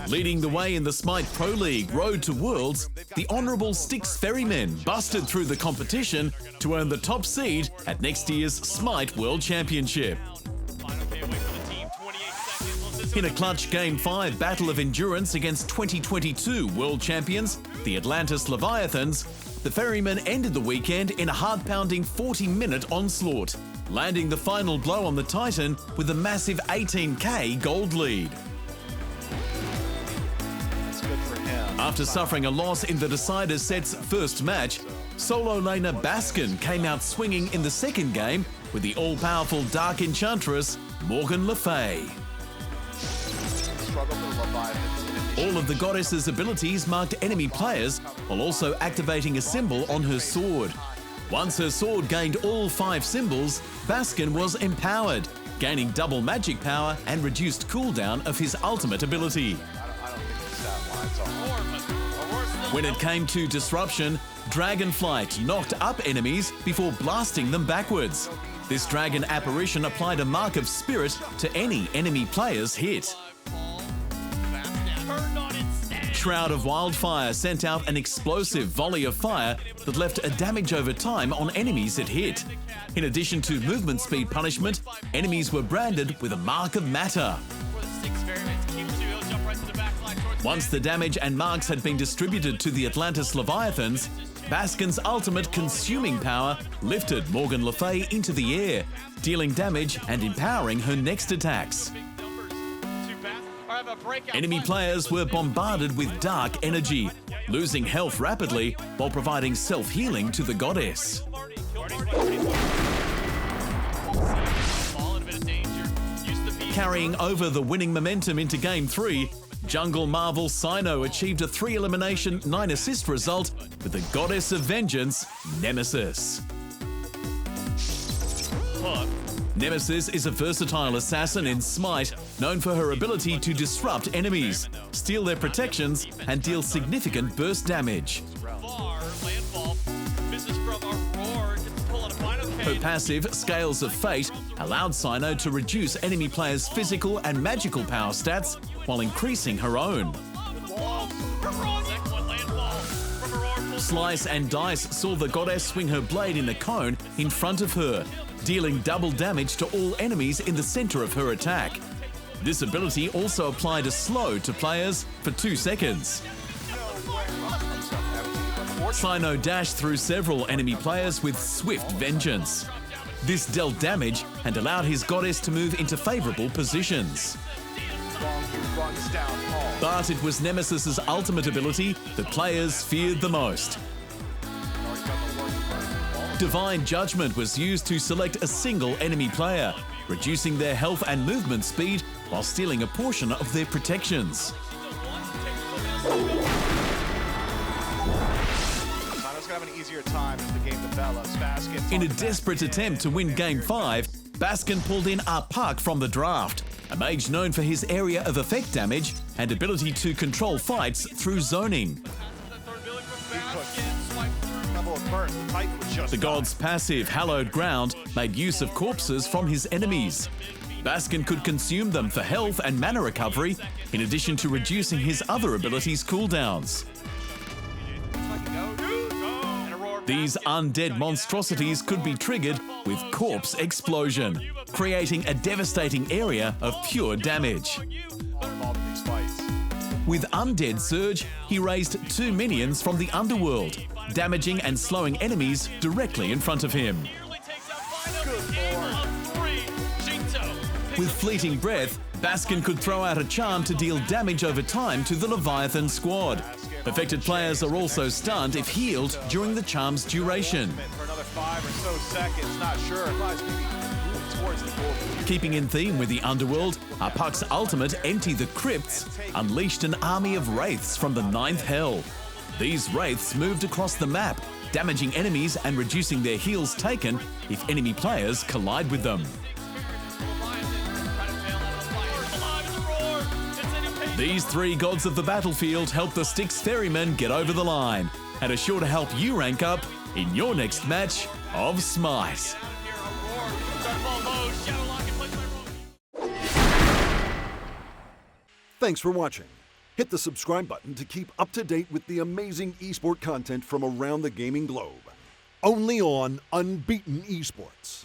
Leading the way in the Smite Pro League Road to Worlds, the honourable Styx Ferrymen busted through the competition to earn the top seed at next year's Smite World Championship. In a clutch Game 5 battle of endurance against 2022 world champions, the Atlantis Leviathans, the Ferrymen ended the weekend in a heart-pounding 40-minute onslaught, landing the final blow on the Titan with a massive 18k gold lead. That's good for him. After suffering a loss in the Decider set's first match, solo laner Baskin came out swinging in the second game with the all-powerful Dark Enchantress Morgan Le Fay. All of the goddess's abilities marked enemy players while also activating a symbol on her sword. Once her sword gained all 5 symbols, Baskin was empowered, gaining double magic power and reduced cooldown of his ultimate ability. When it came to disruption, Dragonflight knocked up enemies before blasting them backwards. This dragon apparition applied a mark of spirit to any enemy player's hit. Shroud of Wildfire sent out an explosive volley of fire that left a damage over time on enemies it hit. In addition to movement speed punishment, enemies were branded with a mark of matter. Once the damage and marks had been distributed to the Atlantis Leviathans, Baskin's ultimate consuming power lifted Morgan Le Fay into the air, dealing damage and empowering her next attacks. Enemy players were bombarded with dark energy, losing health rapidly while providing self-healing to the goddess. Carrying over the winning momentum into Game 3, Jungle Marvel Cyno achieved a 3-elimination, 9-assist result with the goddess of vengeance, Nemesis. Nemesis is a versatile assassin in Smite, known for her ability to disrupt enemies, steal their protections, and deal significant burst damage. Her passive, Scales of Fate, allowed Cyno to reduce enemy players' physical and magical power stats while increasing her own. Slice and Dice saw the goddess swing her blade in a cone in front of her, dealing double damage to all enemies in the center of her attack. This ability also applied a slow to players for 2 seconds. Cyno dashed through several enemy players with swift vengeance. This dealt damage and allowed his goddess to move into favorable positions. But it was Nemesis's ultimate ability that players feared the most. Divine Judgment was used to select a single enemy player, reducing their health and movement speed while stealing a portion of their protections. In a desperate attempt to win Game 5, Baskin pulled in a Puch from the draft, a mage known for his area of effect damage and ability to control fights through zoning. The god's passive, Hallowed Ground, made use of corpses from his enemies. Baskin could consume them for health and mana recovery, in addition to reducing his other abilities' cooldowns. These undead monstrosities could be triggered with Corpse Explosion, creating a devastating area of pure damage. With Undead Surge, he raised 2 minions from the underworld, damaging and slowing enemies directly in front of him. With Fleeting Breath, Baskin could throw out a charm to deal damage over time to the Leviathan squad. Affected players are also stunned if healed during the charm's duration. Keeping in theme with the underworld, Puch's ultimate, Empty the Crypts, unleashed an army of wraiths from the 9th Hell. These wraiths moved across the map, damaging enemies and reducing their heals taken if enemy players collide with them. These 3 gods of the battlefield helped the Styx Ferrymen get over the line and are sure to help you rank up in your next match of Smite. Thanks for watching. Hit the subscribe button to keep up to date with the amazing esport content from around the gaming globe. Only on Unbeaten Esports.